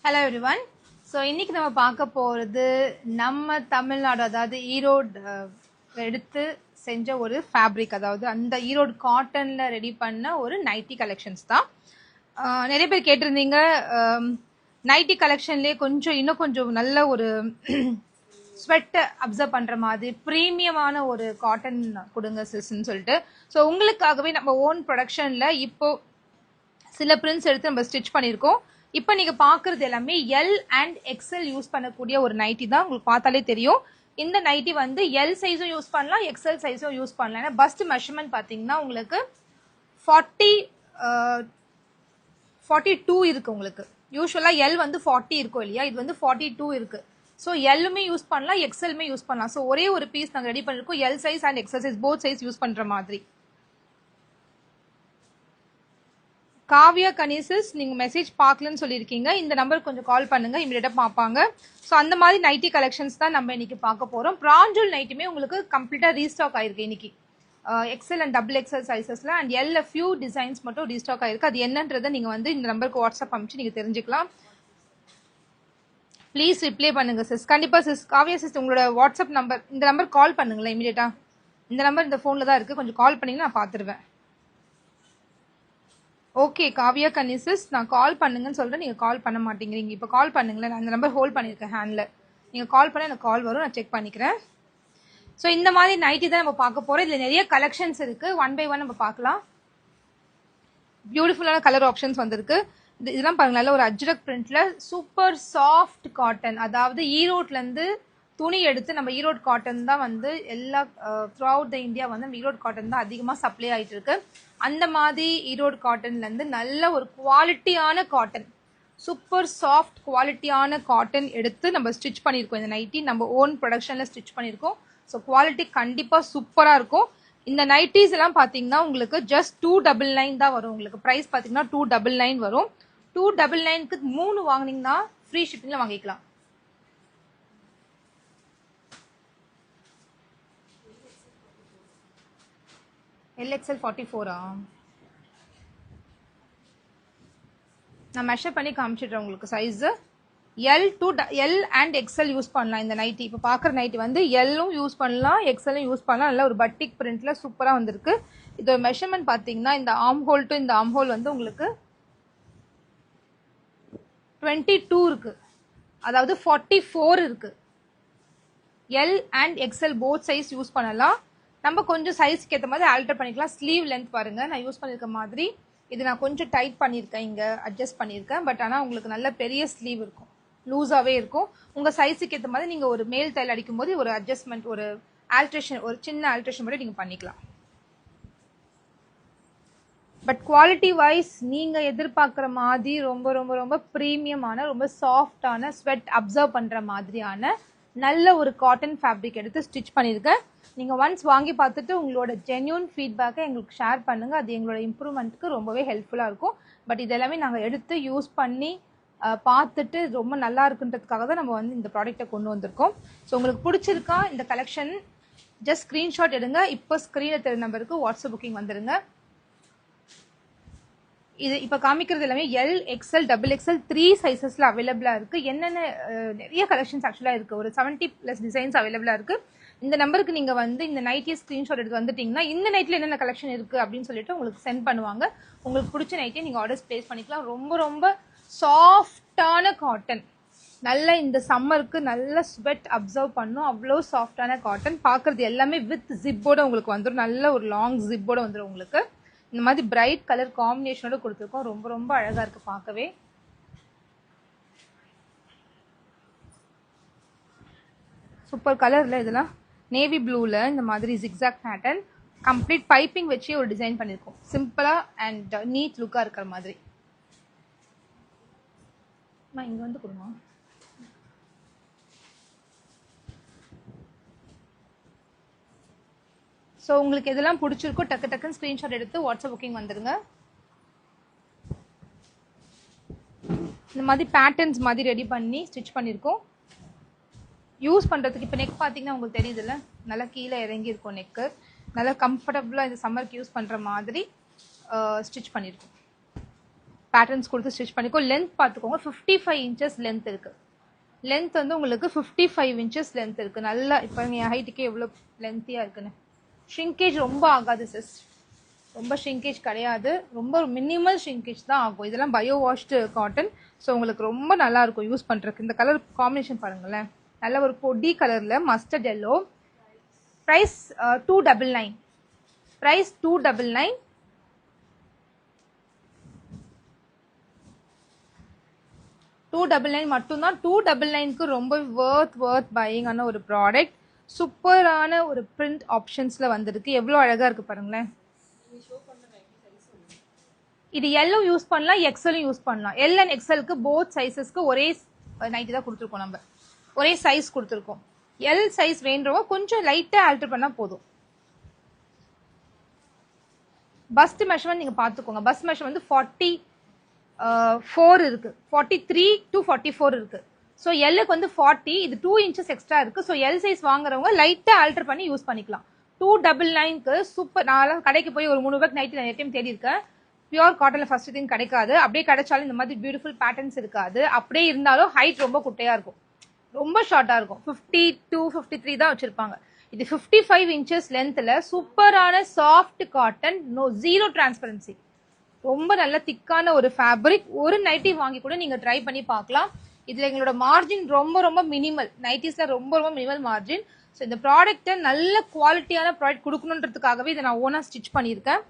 Hello everyone. So இன்னைக்கு நம்ம பார்க்க போறது நம்ம தமிழ்நாடு அதாவது ஈரோடு எடுத்து செஞ்ச ஒரு ஃபேப்ரிக் அதாவது அந்த ஈரோடு காட்டன்ல ரெடி பண்ண ஒரு நைட்டி கலெக்ஷன்ஸ் தான். நிறைய பேர் கேட்டிருந்தீங்க நைட்டி கலெக்ஷன்லயே இன்னும் கொஞ்சம் நல்ல ஒரு ஸ்வெட் அப்சர்வ் பண்ற மாதிரி பிரீமியமான ஒரு காட்டன் கொடுங்க சிஸ்ன்னு சொல்லிட்டு. ஸோ உங்களுக்காகவே நம்ம ஓன் ப்ரொடக்ஷன்ல இப்போ சில பிரிண்ட்ஸ் எடுத்து நம்ம ஸ்டிச் பண்ணியிருக்கோம். இப்போ நீங்க பாக்குறது எல்லாமே எல் அண்ட் எக்ஸ்எல் யூஸ் பண்ணக்கூடிய ஒரு நைட்டி தான். உங்களுக்கு பார்த்தாலே தெரியும் இந்த நைட்டி வந்து எல் சைஸும் யூஸ் பண்ணலாம், எக்ஸ்எல் சைஸும் யூஸ் பண்ணலாம். ஏன்னா பஸ்ட் மெஷர்மெண்ட் பாத்தீங்கன்னா உங்களுக்கு 42 இருக்கு. உங்களுக்கு யூஸ்வலா எல் வந்து 40 இருக்கும் இல்லையா, இது வந்து 42 இருக்கு. ஸோ எல்லுமே யூஸ் பண்ணலாம், எக்ஸ்எல்மே யூஸ் பண்ணலாம். ஸோ ஒரே ஒரு பீஸ் நாங்கள் ரெடி பண்ணிருக்கோம், L size and XL size both size use பண்ற மாதிரி. காவியா கனிசஸ் நீங்க மெசேஜ் பார்க்கலன்னு சொல்லியிருக்கீங்க, இந்த நம்பருக்கு கொஞ்சம் கால் பண்ணுங்க, இமீடியட்டா பார்ப்பாங்க. ஸோ அந்த மாதிரி நைட்டி கலெக்ஷன்ஸ் தான் நம்ம இன்னைக்கு பார்க்க போறோம். பிராஞ்சூல் நைட்டுமே உங்களுக்கு கம்ப்ளீட்டா ரீஸ்டாக் ஆயிருக்கு இன்னைக்கு. எக்ஸ்எல் அண்ட் டபுள் எக்ஸ்எல் சைசஸ்ல அண்ட் எல்ல ஃபியூ டிசைன்ஸ் மட்டும் ரீஸ்டாக் ஆயிருக்கு. அது என்னன்றதை நீங்க வந்து இந்த நம்பருக்கு வாட்ஸ்அப் அனுப்பிச்சு நீங்க தெரிஞ்சுக்கலாம். ப்ளீஸ் ரிப்ளை பண்ணுங்க சிஸ். கண்டிப்பா சிஸ். காவியா சிஸ் உங்களோட வாட்ஸ்அப் நம்பர், இந்த நம்பர் கால் பண்ணுங்களேன் இமீடியட்டா. இந்த நம்பர் இந்த போன்ல தான் இருக்கு, கொஞ்சம் கால் பண்ணீங்கன்னா நான் பாத்துருவேன். ஓகே காவியா கனிசஸ், நான் கால் பண்ணுங்கன்னு சொல்றேன், நீங்க கால் பண்ண மாட்டேங்கிறீங்க. இப்போ கால் பண்ணுங்களேன், நான் இந்த நம்பர் ஹோல்ட் பண்ணிருக்கேன் ஹேண்ட்ல. நீங்க கால் பண்ண எனக்கு கால் வரும், நான் செக் பண்ணிக்கிறேன். ஸோ இந்த மாதிரி நைட்டி தான் நம்ம பார்க்க போறோம். இதுல நிறைய கலெக்ஷன்ஸ் இருக்கு, ஒன் பை ஒன் நம்ம பார்க்கலாம். பியூட்டிஃபுல்லான கலர் ஆப்ஷன்ஸ் வந்திருக்கு. இதெல்லாம் பாருங்க, நல்ல ஒரு அஜ்ரக் பிரிண்ட்ல சூப்பர் சாஃப்ட் காட்டன். அதாவது ஈரோட்ல இருந்து துணி எடுத்து நம்ம ஈரோடு காட்டன் தான் வந்து எல்லா த்ரூ அவுட் த இந்தியா வந்து ஈரோடு காட்டன் தான் அதிகமாக சப்ளை ஆகிட்டு இருக்கு. அந்த மாதிரி ஈரோடு காட்டன்ல இருந்து நல்ல ஒரு குவாலிட்டியான காட்டன், சூப்பர் சாஃப்ட் குவாலிட்டியான காட்டன் எடுத்து நம்ம ஸ்டிச் பண்ணியிருக்கோம். இந்த நைட்டி நம்ம ஓன் ப்ரொடக்ஷன்ல ஸ்டிச் பண்ணியிருக்கோம். ஸோ குவாலிட்டி கண்டிப்பா சூப்பரா இருக்கும். இந்த நைட்டிஸ் எல்லாம் பாத்தீங்கன்னா உங்களுக்கு ஜஸ்ட் 299 தான் வரும். உங்களுக்கு பிரைஸ் பாத்தீங்கன்னா 299 வரும். 299க்கு 3 வாங்கினீங்கன்னா ஃப்ரீ ஷிப்பிங்ல வாங்கிக்கலாம். LXL 44 நான் மெஷர் பண்ணி காமிச்சிடுறேன் உங்களுக்கு size. L and XL use பண்ணலாம் இந்த நைட்டி. இப்போ பார்க்குற நைட்டி வந்து எல்லும் யூஸ் பண்ணலாம், எக்ஸ்எல்லும் யூஸ் பண்ணலாம். நல்ல ஒரு பட்டிக் பிரிண்ட்ல சூப்பராக வந்திருக்கு. இதோட மெஷர்மெண்ட் பார்த்தீங்கன்னா இந்த ஆர்ம் ஹோல் டு இந்த ஆர்ம் ஹோல் வந்து உங்களுக்கு 22 இருக்கு, அதாவது 44 இருக்கு. L and XL both size use பண்ணலாம். நம்ம கொஞ்சம் சைஸ்க்கு ஏற்ற மாதிரி ஆல்டர் பண்ணிக்கலாம். ஸ்லீவ் லென்த் பாருங்க, நான் யூஸ் பண்ணிருக்க மாதிரி இது நான் கொஞ்சம் டைட் பண்ணியிருக்கேன், இங்க அட்ஜஸ்ட் பண்ணியிருக்கேன். பட் ஆனால் உங்களுக்கு நல்ல பெரிய ஸ்லீவ் இருக்கும், லூஸாவே இருக்கும். உங்க சைஸுக்கு ஏற்ற மாதிரி நீங்க ஒரு மேல் டைல் அடிக்கும் போது ஒரு அட்ஜஸ்ட்மெண்ட், ஒரு ஆல்ட்ரேஷன், ஒரு சின்ன ஆல்ட்ரேஷன் மட்டும் நீங்க பண்ணிக்கலாம். பட் குவாலிட்டி வைஸ் நீங்க எதிர்பார்க்குற மாதிரி ரொம்ப ரொம்ப ரொம்ப ப்ரீமியமான, ரொம்ப சாஃப்டான, ஸ்வெட் அப்சர்வ் பண்ற மாதிரியான நல்ல ஒரு காட்டன் ஃபேப்ரிக் எடுத்து ஸ்டிச் பண்ணியிருக்கேன். நீங்கள் ஒன்ஸ் வாங்கி பார்த்துட்டு உங்களோட ஜென்யூன் ஃபீட்பேக்கை எங்களுக்கு ஷேர் பண்ணுங்கள், அது எங்களோட இம்ப்ரூவ்மெண்ட்டுக்கு ரொம்பவே ஹெல்ப்ஃபுல்லாக இருக்கும். பட் இதெல்லாமே நாங்கள் எடுத்து யூஸ் பண்ணி பார்த்துட்டு ரொம்ப நல்லா இருக்குன்றதுக்காக தான் நம்ம வந்து இந்த ப்ராடக்ட்டை கொண்டு வந்திருக்கோம். ஸோ உங்களுக்கு பிடிச்சிருக்கா இந்த கலெக்ஷன், ஜஸ்ட் ஸ்க்ரீன்ஷாட் எடுங்க. இப்போ ஸ்க்ரீனில் தெரிய நம்பருக்கு வாட்ஸ்அப் புக்கிங் வந்துடுங்க. இது இப்போ காமிக்கிறது எல்லாமே எல், எக்ஸ்எல், டபுள் எக்ஸ்எல் 3 சைஸஸ்ல அவைலபிளாக இருக்கு. என்னென்ன நிறைய கலெக்ஷன்ஸ் ஆக்சுவலாக இருக்கு, ஒரு 70+ டிசைன்ஸ் அவைலபிளாக இருக்கு. இந்த நம்பருக்கு நீங்க வந்து இந்த நைட்டி ஸ்கிரீன்ஷாட் எடுத்து வந்துட்டீங்கன்னா இந்த நைட்ல என்னென்ன கலெக்ஷன் இருக்கு அப்படின்னு சொல்லிட்டு உங்களுக்கு சென்ட் பண்ணுவாங்க. உங்களுக்கு பிடிச்ச நைட்டியை நீங்க ஆர்டர்ஸ் பிளேஸ் பண்ணிக்கலாம். ரொம்ப ரொம்ப சாஃப்டான காட்டன், நல்ல இந்த சம்மருக்கு நல்ல ஸ்வெட் அப்சர்வ் பண்ணும், அவ்வளோ சாஃப்டான காட்டன். பார்க்கறது எல்லாமே வித் ஜிப்போட உங்களுக்கு வந்துடும், நல்ல ஒரு லாங் ஜிப்போட வந்துடும். உங்களுக்கு இந்த மாதிரி பிரைட் கலர் காம்பினேஷனோட கொடுத்துருக்கோம். ரொம்ப ரொம்ப அழகா இருக்கு பார்க்கவே. சூப்பர் கலர்ல இதெல்லாம் நேவி ப்ளூல இந்த மாதிரி ஜிக்ஸாக் பேட்டர்ன், கம்ப்ளீட் பைப்பிங் வச்சு ஒரு டிசைன் பண்ணியிருக்கோம். சிம்பிளா அண்ட் நீட் லுக்கா இருக்கிற மாதிரி. இங்க வந்து கொடுங்க. ஸோ உங்களுக்கு எதெல்லாம் பிடிச்சிருக்கோ டக்கு டக்குன்னு ஸ்கிரீன்ஷாட் எடுத்து வாட்ஸ்அப் புக்கிங் வந்துருங்க. இந்த மாதிரி பேட்டர்ன்ஸ் மாதிரி ரெடி பண்ணி ஸ்டிச் பண்ணியிருக்கோம். யூஸ் பண்ணுறதுக்கு இப்போ நெக் பார்த்தீங்கன்னா உங்களுக்கு தெரியுதுல்ல, நல்லா கீழே இறங்கி இருக்கும் நெக்கு. நல்லா கம்ஃபர்டபுளாக இந்த சம்மருக்கு யூஸ் பண்ணுற மாதிரி ஸ்டிச் பண்ணியிருக்கோம். பேட்டர்ன்ஸ் கொடுத்து ஸ்டிச் பண்ணிக்கோ. லென்த் பார்த்துக்கோங்க, 55 இன்ச்சஸ் லென்த் இருக்கு. லென்த் வந்து உங்களுக்கு 55 இன்ச்சஸ் லென்த் இருக்கு. நல்லா இப்போ என் ஹைட்டுக்கே எவ்வளோ லென்த்தியா இருக்குன்னு. ஷ்ரிங்கேஜ் ரொம்ப ஆகாது சிஸ், ரொம்ப ஷ்ரிங்கேஜ் கிடையாது, ரொம்ப மினிமல் ஷ்ரிங்கேஜ் தான் ஆகும். இதெல்லாம் பயோ வாஷ்டு காட்டன். ஸோ உங்களுக்கு ரொம்ப நல்லா இருக்கும் யூஸ் பண்றதுக்கு. இந்த கலர் காம்பினேஷன் பாருங்களேன், நல்ல ஒரு பொடி கலர்ல மஸ்டர்ட் எல்லோ. பிரைஸ் 299. பிரைஸ் 299. 299 மட்டும்தான். 299க்கு ரொம்ப worth buying ஆன ஒரு ப்ராடக்ட். சூப்பரான ஒரு பிரிண்ட் ஆப்ஷன்ஸ்ல வந்திருக்கு. எவ்வளவு அழகா இருக்கு பாருங்களேன். இது எல்லோ யூஸ் பண்ணலாம், எக்ஸலும் யூஸ் பண்ணலாம். எல் அண்ட் எக்ஸலுக்கு போத் சைஸஸ்க்கு ஒரே நைட்டி தான் கொடுத்துருக்கோம், நம்ம ஒரே சைஸ் கொடுத்துருக்கோம். எல் சைஸ் வேண்டவங்க கொஞ்சம் லைட்டா ஆல்டர் பண்ணா போதும். பஸ்ட் மெஷர்மெண்ட் நீங்க பாத்துக்கோங்க. பஸ்ட் மெஷர்மெண்ட் வந்து 44 இருக்கு, 43 to 44 இருக்கு. ஸோ எல்லுக்கு வந்து 40, இது 2 இன்ச்சஸ் எக்ஸ்ட்ரா இருக்கு. ஸோ எல் சைஸ் வாங்குறவங்க லைட்டா ஆல்டர் பண்ணி யூஸ் பண்ணிக்கலாம். 299க்கு சூப்பர். நான் கடைக்கு போய் ஒரு 3 ரூபாய்க்கு நைட்டி நிறைய டைம் தேடி இருக்கேன். பியூர் காட்டன்ல ஃபர்ஸ்ட் திங் கிடைக்காது. அப்படியே கிடைச்சாலும் இந்த மாதிரி பியூட்டிஃபுல் பேட்டர்ன்ஸ் இருக்காது. அப்படியே இருந்தாலும் ஹைட் ரொம்ப குட்டையா இருக்கும், ரொம்ப ஷார்ட்டா இருக்கும். 52, 53 தான் வச்சிருப்பாங்க. இது 55 இன்ச்சஸ் லென்த்ல சூப்பரான சாஃப்ட் காட்டன், ஜீரோ டிரான்ஸ்பரன்சி, ரொம்ப நல்ல திக்கான ஒரு ஃபேப்ரிக். ஒரு நைட்டி வாங்கி கூட நீங்க ட்ரை பண்ணி பார்க்கலாம். இதுல எங்களோட மார்ஜின் ரொம்ப ரொம்ப மினிமல். நைட்டிஸ்ல ரொம்ப ரொம்ப மினிமல் மார்ஜின். ஸோ இந்த ப்ராடக்ட்டை நல்ல குவாலிட்டியான ப்ராடக்ட் கொடுக்கணுன்றதுக்காகவே இதை நான் ஓனா ஸ்டிச் பண்ணியிருக்கேன்.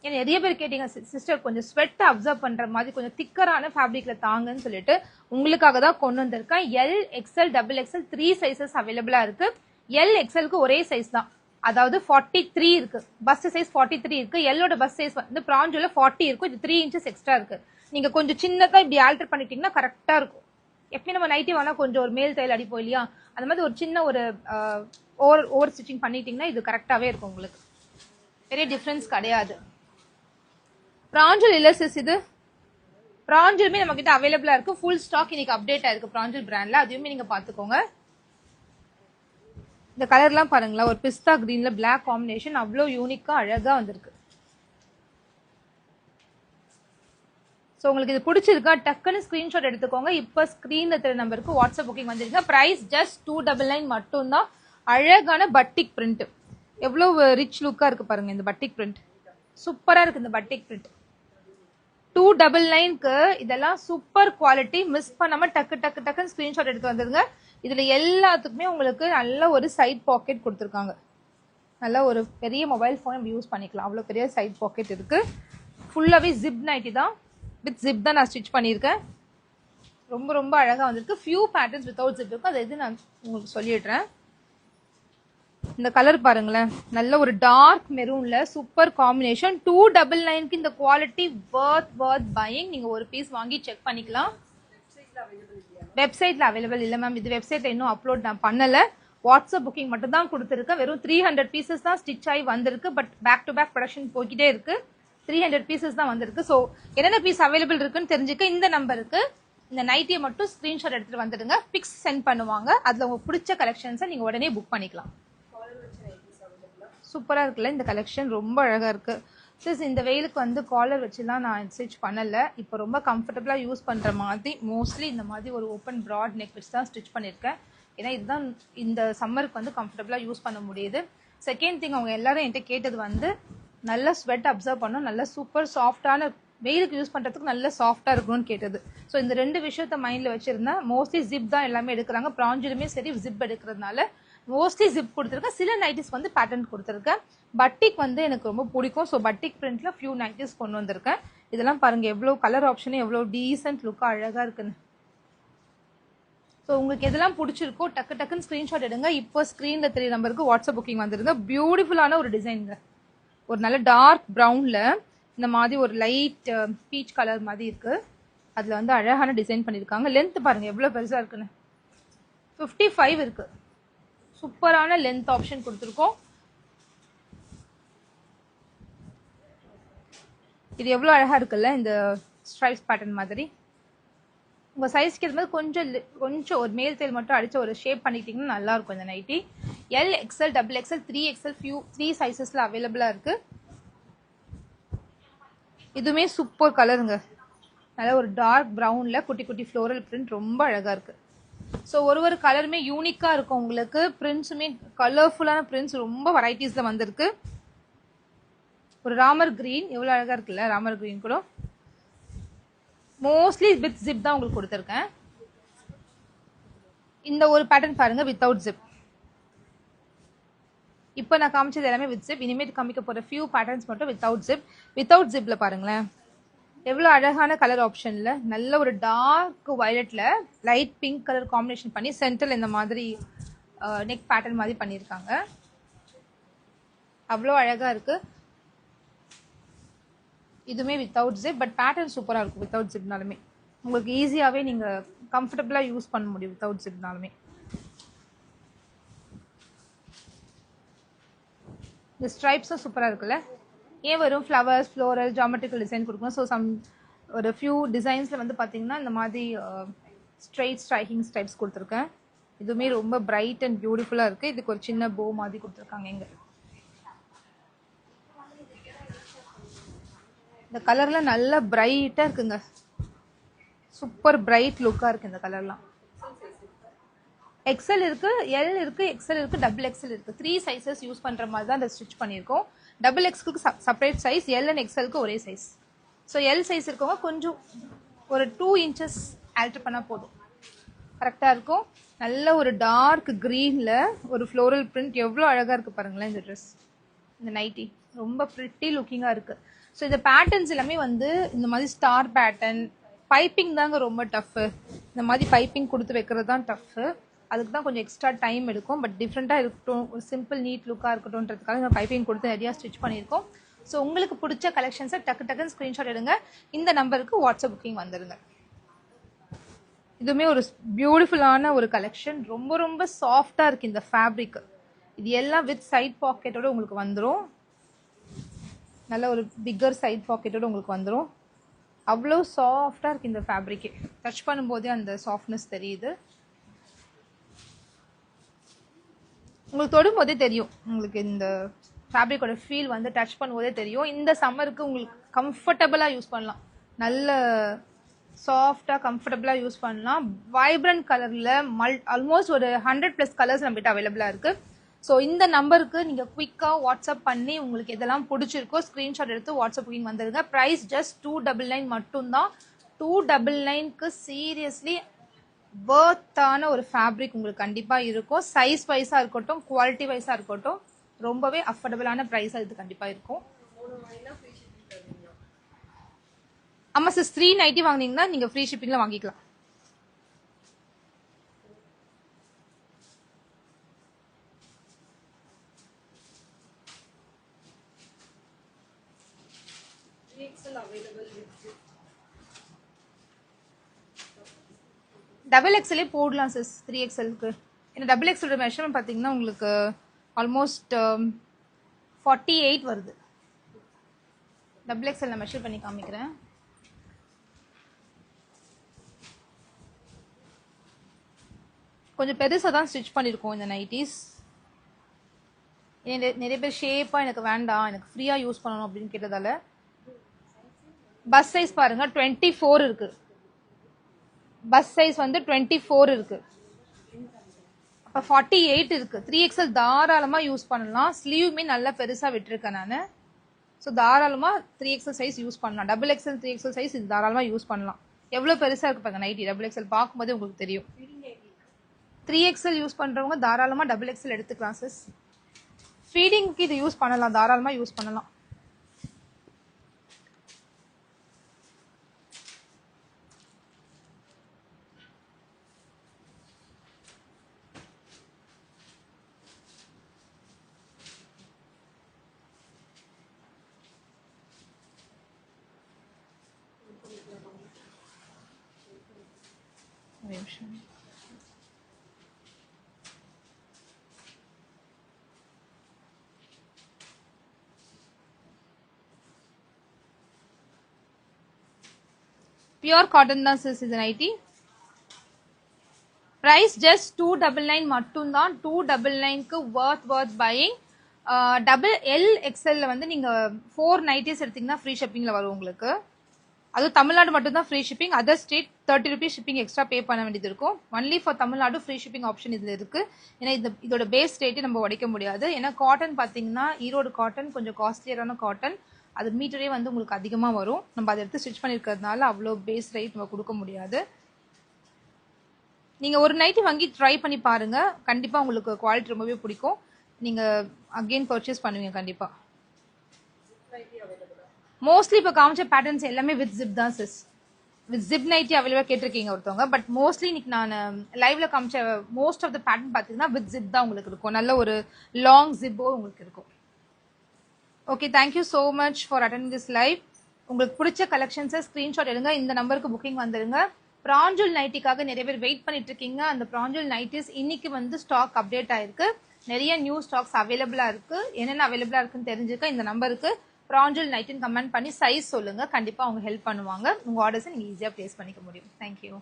ஏன்னா நிறைய பேர் கேட்டீங்க சிஸ்டர் கொஞ்சம் ஸ்வெட் அப்சர்வ் பண்ற மாதிரி கொஞ்சம் திக்கரான ஃபேப்ரிக்ல தாங்கன்னு சொல்லிட்டு உங்களுக்காக தான் கொண்டு வந்திருக்கேன். L, XL, double XL 3 sizes அவைலபிளா இருக்கு. எல் எக்ஸ்எல்க்கு ஒரே சைஸ் தான், அதாவது 43 இருக்கு. பஸ் சைஸ் 43 இருக்கு. எல்லோட பஸ் சைஸ் வந்து பிராஞ்சோல 40 இருக்கும். இது 3 இன்ச்சஸ் எக்ஸ்ட்ரா இருக்கு. நீங்க கொஞ்சம் சின்னதா இப்படி ஆல்டர் பண்ணிட்டீங்கன்னா கரெக்டா இருக்கும். எப்பயும் நம்ம நைட்டி வேணா கொஞ்சம் ஒரு மேல் தையல் அடிப்போம் இல்லையா, அந்த மாதிரி ஒரு சின்ன ஒரு ஓவர் ஸ்டிச்சிங் பண்ணிட்டீங்கன்னா இது கரெக்டாவே இருக்கும். உங்களுக்கு பெரிய டிஃபரன்ஸ் கிடையாது. பிராஞ்சல் இல்ல சிஸ், இது பிராஞ்சலுமே நம்ம கிட்ட அவைலபிளா இருக்கு. ஃபுல் ஸ்டாக் இன்னைக்கு அப்டேட் ஆயிருக்கு பிராஞ்சல் பிராண்ட்ல, அதையுமே நீங்க பாத்துக்கோங்க. இந்த கலர்லாம் பாருங்களா, ஒரு பிஸ்தா கிரீன்ல பிளாக் காம்பினேஷன், அவ்வளோ யூனிக்கா அழகா வந்திருக்கு. ஸோ உங்களுக்கு இது பிடிச்சிருக்கா டக்குன்னு ஸ்கிரீன்ஷாட் எடுத்துக்கோங்க. இப்போ ஸ்கிரீன்ல தெரிய நம்பருக்கு வாட்ஸ்அப் புக்கிங் வந்துருங்க. பிரைஸ் ஜஸ்ட் 299 மட்டும்தான். அழகான பட்டிக் பிரிண்ட், எவ்வளவு ரிச் லுக்கா இருக்கு பாருங்க. இந்த பட்டிக் பிரிண்ட் சூப்பரா இருக்கு. இந்த பட்டிக் பிரிண்ட் 299க்கு இதெல்லாம் சூப்பர் குவாலிட்டி. மிஸ் பண்ணாம டக்கு டக்கு டக்குன்னு ஸ்கிரீன்ஷாட் எடுத்து வந்துருங்க. இதுல எல்லாத்துக்குமே உங்களுக்கு நல்ல ஒரு சைட் பாக்கெட் கொடுத்துருக்காங்க. நல்ல ஒரு பெரிய மொபைல் போன் யூஸ் பண்ணிக்கலாம், அவ்வளோ பெரிய சைட் பாக்கெட் இருக்கு. ஃபுல்லாவே ஜிப் நைட்டி தான், வித் ஜிப் தான் நான் ஸ்டிச் பண்ணியிருக்கேன். ரொம்ப ரொம்ப அழகா வந்திருக்கு. ஃபியூ பேட்டர்ன்ஸ் வித்தவுட் ஜிப் இருக்கும், அது எது நான் உங்களுக்கு சொல்லிடுறேன். இந்த கலர் பாருங்களேன், நல்ல ஒரு டார்க் மெரூன்ல சூப்பர் காம்பினேஷன். 299க்கு இந்த குவாலிட்டி வர்த் பையிங். நீங்க ஒரு பீஸ் வாங்கி செக் பண்ணிக்கலாம். வெப்சைட்ல அவைலபிள் இல்ல மேம், இது வெப்சைட்ல இன்னும் அப்லோட் நான் பண்ணல. வாட்ஸ்அப் புக்கிங் மட்டும் தான் கொடுத்துருக்கேன். வெறும் 300 பீசஸ் தான் ஸ்டிச் ஆகி வந்திருக்கு. But back to back production போய்கிட்டே இருக்கு. 300 பீசஸ் தான் வந்திருக்கு. ஸோ என்னென்ன பீஸ் அவைலபிள் இருக்குன்னு தெரிஞ்சுக்க இந்த நம்பருக்கு இந்த நைட்டியை மட்டும் ஸ்கிரீன்ஷாட் எடுத்துட்டு வந்துடுங்க. பிக்ஸ் சென்ட் பண்ணுவாங்க. அதுல உங்களுக்கு பிடிச்ச கலெக்ஷன்ஸை நீங்க உடனே புக் பண்ணிக்கலாம். சூப்பரா இருக்குல்ல இந்த கலெக்ஷன், ரொம்ப அழகா இருக்கு. சிஸ் இந்த வெயிலுக்கு வந்து காலர் வச்சுலாம் நான் ஸ்டிச் பண்ணல. இப்போ ரொம்ப கம்ஃபர்டபுளா யூஸ் பண்ற மாதிரி மோஸ்ட்லி இந்த மாதிரி ஒரு ஓப்பன் ப்ராட் நெக் வச்சு தான் ஸ்டிச் பண்ணியிருக்கேன். ஏன்னா இதுதான் இந்த சம்மருக்கு வந்து கம்ஃபர்டபுளா யூஸ் பண்ண முடியுது. செகண்ட் திங், அவங்க எல்லாரும் என்கிட்ட கேட்டது வந்து நல்ல ஸ்வெட் அப்சர்வ் பண்ணும், நல்ல சூப்பர் சாஃப்டான வெயிலுக்கு யூஸ் பண்றதுக்கு நல்ல சாஃப்டா இருக்கணும்னு கேட்டது. ஸோ இந்த ரெண்டு விஷயத்த மைண்ட்ல வச்சிருந்தேன். மோஸ்ட்லி ஜிப் தான் எல்லாமே எடுக்கிறாங்க. பிராஞ்சிலுமே சரி ஜிப் எடுக்கிறதுனால மோஸ்ட்லி ஜிப் கொடுத்துருக்கேன். சில நைட்டிஸ் வந்து பேட்டர்ன் கொடுத்துருக்கேன். பட்டிக் வந்து எனக்கு ரொம்ப பிடிக்கும். ஸோ பட்டிக் பிரிண்ட்ல ஃபியூ நைட்டிஸ் கொண்டு வந்திருக்கேன். இதெல்லாம் பாருங்க எவ்வளோ கலர் ஆப்ஷனும் எவ்வளோ டீசென்ட் லுக்கா அழகா இருக்குன்னு. ஸோ உங்களுக்கு எதெல்லாம் பிடிச்சிருக்கோ டக்கு டக்குன்னு ஸ்கிரீன்ஷாட் எடுங்க. இப்போ ஸ்கிரீன்ல தெரிய நம்பருக்கு வாட்ஸ்அப் புக்கிங் வந்துருங்க. பியூட்டிஃபுல்லான ஒரு டிசைனுங்க, ஒரு நல்ல டார்க் ப்ரௌன்ல இந்த மாதிரி ஒரு லைட் பீச் கலர் மாதிரி இருக்கு. அதுல வந்து அழகான டிசைன் பண்ணிருக்காங்க. லென்த் பாருங்க எவ்வளவு பெருசா இருக்குன்னு, 55 இருக்கு. சூப்பரான லென்த் ஆப்ஷன் கொடுத்துருக்கோம். இது எவ்வளவு அழகா இருக்குல்ல இந்த ஸ்ட்ரைப்ஸ் பேட்டர்ன் மாதிரி. உங்க சைஸ்க்கு ஏற்ற மாதிரி கொஞ்சம் ஒரு மேல் தையல் மட்டும் அடிச்சு ஒரு ஷேப் பண்ணிக்கிட்டீங்கன்னா நல்லா இருக்கும் இந்த nighty. L, XL, double XL, 3XL few 3 சைசஸ்ல அவைலபிளா இருக்கு. இதுவுமே சூப்பர் கலருங்க, நல்ல ஒரு டார்க் ப்ரௌனில் குட்டி குட்டி ஃப்ளோரல் பிரிண்ட் ரொம்ப அழகாக இருக்குது. ஸோ ஒரு கலருமே யூனிக்காக இருக்கும் உங்களுக்கு. பிரிண்ட்ஸுமே கலர்ஃபுல்லான பிரிண்ட்ஸ் ரொம்ப வெரைட்டிஸில் வந்திருக்கு. ஒரு ராமர் கிரீன் எவ்வளோ அழகாக இருக்குல்ல, ராமர் கிரீன் கூட மோஸ்ட்லி வித் ஜிப் தான் உங்களுக்கு கொடுத்துருக்கேன். இந்த ஒரு பேட்டர்ன் பாருங்க வித்தவுட் ஜிப். இப்போ நான் காமிச்சது எல்லாமே வித் ஜிப். இனிமேல் காமிக்க போகிற ஃபியூ பேட்டர்ன்ஸ் மட்டும் வித்தவுட் ஜிப். வித்தவுட் ஜிப்பில் பாருங்களேன் எவ்வளோ அழகான கலர் ஆப்ஷனில் நல்ல ஒரு டார்க் வயலட்டில் லைட் பிங்க் கலர் காம்பினேஷன் பண்ணி சென்டரில் இந்த மாதிரி நெக் பேட்டர்ன் மாதிரி பண்ணியிருக்காங்க. அவ்வளோ அழகாக இருக்குது. இதுவுமே வித்தவுட் ஜிப், பட் பேட்டர்ன் சூப்பராக இருக்கும். வித்தவுட் ஜிப்னாலுமே உங்களுக்கு ஈஸியாகவே நீங்கள் கம்ஃபர்டபுளாக யூஸ் பண்ண முடியும் வித்தவுட் ஜிப்னாலுமே. இந்த ஸ்ட்ரைப்ஸும் சூப்பராக இருக்குல்ல. ஏன் வரும் ஃப்ளவர்ஸ், ஃப்ளோரல், ஜாமெட்ரிக்கல் டிசைன் கொடுக்கணும். ஸோ ஒரு ஃபியூ டிசைன்ஸில் வந்து பார்த்தீங்கன்னா இந்த மாதிரி ஸ்ட்ரைட் ஸ்ட்ரைக்கிங் ஸ்டைப்ஸ் கொடுத்துருக்கேன். இதுவுமே ரொம்ப பிரைட் அண்ட் பியூட்டிஃபுல்லாக இருக்குது. இதுக்கு ஒரு சின்ன போ மாதிரி கொடுத்துருக்காங்க. இங்கே இந்த கலர்லாம் நல்லா பிரைட்டாக இருக்குங்க. சூப்பர் பிரைட் லுக்காக இருக்குது இந்த கலர்லாம். எக்ஸல் இருக்கு, எல் இருக்கு, எக்ஸல் இருக்கு, டபுள் எக்ஸல் இருக்கு. 3 சைஸஸ் யூஸ் பண்ற மாதிரி தான் இந்த ஸ்டிச் பண்ணியிருக்கோம். டபுள் எக்ஸ்க்கு செப்பரேட் சைஸ், எல் அண்ட் எக்ஸலுக்கு ஒரே சைஸ். ஸோ எல் சைஸ் இருக்கவங்க கொஞ்சம் ஒரு 2 இன்ச்சஸ் ஆல்டர் பண்ணால் போதும், கரெக்டாக இருக்கும். நல்ல ஒரு டார்க் க்ரீனில் ஒரு ஃப்ளோரல் பிரிண்ட் எவ்வளோ அழகாக இருக்குது பாருங்களேன். இந்த ட்ரெஸ், இந்த நைட்டி ரொம்ப ப்ரிட்டி லுக்கிங்காக இருக்குது. ஸோ இந்த பேட்டர்ன்ஸ் எல்லாமே வந்து இந்த மாதிரி ஸ்டார் பேட்டர்ன். பைப்பிங் தாங்க ரொம்ப டஃப்பு. இந்த மாதிரி பைப்பிங் கொடுத்து வைக்கிறது தான் டஃப்பு. அதுக்கு தான் கொஞ்சம் எக்ஸ்ட்ரா டைம் எடுக்கும். பட் டிஃப்ரெண்ட்டாக இருக்கட்டும், ஒரு சிம்பிள் நீட் லுக்காக இருக்கட்டும்ன்றதுக்காக நம்ம பைப்பிங் கொடுத்து நிறையா ஸ்டிச் பண்ணியிருக்கோம். ஸோ உங்களுக்கு பிடிச்ச கலெக்ஷன்ஸை டக்குன்னு ஸ்க்ரீன்ஷாட் எடுங்க. இந்த நம்பருக்கு வாட்ஸ்அப் புக்கிங் வந்துடுங்க. இதுவுமே ஒரு பியூட்டிஃபுல்லான ஒரு கலெக்ஷன். ரொம்ப ரொம்ப சாஃப்டாக இருக்குது இந்த ஃபேப்ரிக். இது எல்லாம் வித் சைட் பாக்கெட்டோடு உங்களுக்கு வந்துடும். நல்ல ஒரு பிக்கர் சைட் பாக்கெட்டோடு உங்களுக்கு வந்துடும். அவ்வளோ சாஃப்டாக இருக்குது இந்த ஃபேப்ரிக்கே. டச் பண்ணும்போதே அந்த சாஃப்ட்னஸ் தெரியுது. உங்களுக்கு தொடும்போதே தெரியும். உங்களுக்கு இந்த ஃபேப்ரிக்கோட ஃபீல் வந்து டச் பண்ணும்போதே தெரியும். இந்த சம்மருக்கு உங்களுக்கு கம்ஃபர்டபுளாக யூஸ் பண்ணலாம். நல்ல சாஃப்டாக கம்ஃபர்டபுளாக யூஸ் பண்ணலாம். வைப்ரண்ட் கலரில் ஆல்மோஸ்ட் ஒரு 100+ கலர்ஸ் நம்மகிட்ட அவைலபிளாக இருக்குது. ஸோ இந்த நம்பருக்கு நீங்கள் குயிக்காக வாட்ஸ்அப் பண்ணி உங்களுக்கு எதெல்லாம் பிடிச்சிருக்கோ ஸ்க்ரீன்ஷாட் எடுத்து வாட்ஸ்அப் புக்கிங் வந்துடுங்க. ப்ரைஸ் ஜஸ்ட் 299 மட்டும்தான். 299க்கு சீரியஸ்லி வர்த்தான ஒரு ஃபேப்ரிக் உங்களுக்கு கண்டிப்பாக இருக்கும். சைஸ் வைஸாக இருக்கட்டும், குவாலிட்டி வைஸாக இருக்கட்டும், ரொம்பவே அஃபோர்டபுளான ப்ரைஸாக இது கண்டிப்பாக இருக்கும். ஆமாம் சார், 390 வாங்கினீங்கன்னா நீங்கள் ஃப்ரீ ஷிப்பிங்கில் வாங்கிக்கலாம். டபுள் எக்ஸ்எல்லே போடலாம் சார் 3XLக்கு. ஏன்னா டபுள் எக்ஸ்எலோட மெஷர்மெண்ட் பார்த்தீங்கன்னா உங்களுக்கு ஆல்மோஸ்ட் 48 வருது. டபுள் எக்ஸ்எல் நான் மெஷர் பண்ணி காமிக்கிறேன். கொஞ்சம் பெருசாக தான் ஸ்டிச் பண்ணியிருக்கோம் இந்த நைட்டிஸ். நிறைய பேர் ஷேப்பாக எனக்கு வேண்டாம், எனக்கு ஃப்ரீயாக யூஸ் பண்ணணும் அப்படின்னு கேட்டதால. பஸ் சைஸ் பாருங்கள் 24 இருக்குது. பஸ் சைஸ் வந்து 24 இருக்கு. அப்போ 48 இருக்கு. 3XL தாராளமாக யூஸ் பண்ணலாம். ஸ்லீவுமே நல்லா பெருசாக விட்டுருக்கேன் நான். ஸோ தாராளமாக 3XL சைஸ் யூஸ் பண்ணலாம். டபுள் எக்ஸ்எல் 3XL சைஸ் இது தாராளமாக யூஸ் பண்ணலாம். எவ்வளோ பெருசாக இருக்கு பாருங்க நைட்டி. டபுள் எக்ஸ்எல் பார்க்கும்போது உங்களுக்கு தெரியும். 3XL யூஸ் பண்ணுறவங்க தாராளமாக டபுள் எக்ஸ்எல் எடுத்துக்கலாம் சிஸ். ஃபீடிங்க்கு இது யூஸ் பண்ணலாம், தாராளமாக யூஸ் பண்ணலாம். பியூர் காட்டன் தான் சிஸ் இது நைட்டி. ப்ரைஸ் ஜஸ்ட் 299 மட்டும்தான். 299க்கு வர்த் பையிங். டபுள் எல் எக்ஸ்எல்ல வந்து நீங்கள் 4 நைட்டிஸ் எடுத்தீங்கன்னா ஃப்ரீ ஷிப்பிங்கில் வரும் உங்களுக்கு. அது தமிழ்நாடு மட்டும் தான் free shipping. Other state 30 rupees shipping extra pay பண்ண வேண்டியது இருக்கும். Only for Tamil Nadu free shipping option இதில் இருக்கு. ஏன்னா இதோட பேஸ் ரேட்டே நம்ம உடைக்க முடியாது. ஏன்னா காட்டன் பார்த்தீங்கன்னா ஈரோடு காட்டன் கொஞ்சம் காஸ்ட்லியரான காட்டன். அது மீட்டரே வந்து உங்களுக்கு அதிகமாக வரும். நம்ம அதை எடுத்து ஸ்டிச் பண்ணியிருக்கிறதுனால அவ்வளோ பேஸ் ரேட் நம்ம கொடுக்க முடியாது. நீங்கள் ஒரு நைட்டி வாங்கி ட்ரை பண்ணி பாருங்க, கண்டிப்பாக உங்களுக்கு குவாலிட்டி ரொம்பவே பிடிக்கும். நீங்கள் அகெயின் பர்ச்சேஸ் பண்ணுவீங்க கண்டிப்பாக. மோஸ்ட்லி இப்போ காமிச்ச பேட்டர்ன்ஸ் எல்லாமே வித் ஜிப் தான் சிஸ். வித் ஜிப் நைட்டி அவைலபிளாக கேட்டிருக்கீங்க ஒருத்தவங்க. பட் மோஸ்ட்லி இன்னைக்கு நான் லைவ்ல காமிச்ச மோஸ்ட் ஆஃப் த பேட்டர்ன் பார்த்தீங்கன்னா வித் ஜிப் தான் உங்களுக்கு இருக்கும். நல்ல ஒரு லாங் ஜிப்போ உங்களுக்கு இருக்கும். Okay, thank you so much for attending this live. உங்களுக்கு பிடிச்ச கலெக்ஷன்ஸை ஸ்க்ரீன்ஷாட் எடுங்க, இந்த நம்பருக்கு புக்கிங் வந்துடுங்க. ப்ராஞ்சூல் நைட்டிக்காக நிறைய பேர் வெயிட் பண்ணிட்டு இருக்கீங்க. அந்த ப்ராஞ்சூல் நைட்டிஸ் இன்னைக்கு வந்து ஸ்டாக் அப்டேட் ஆயிருக்கு. நிறைய நியூ ஸ்டாக்ஸ் அவைலபிளா இருக்கு. என்னென்ன அவைலபிளா இருக்குன்னு தெரிஞ்சுக்க இந்த நம்பருக்கு ப்ராஞ்சூல் நைட்டின்னு கமெண்ட் பண்ணி சைஸ் சொல்லுங்க. கண்டிப்பா அவங்க ஹெல்ப் பண்ணுவாங்க. உங்க ஆர்டர்ஸை நீங்க ஈஸியா பிளேஸ் பண்ணிக்க முடியும். தேங்க்யூ.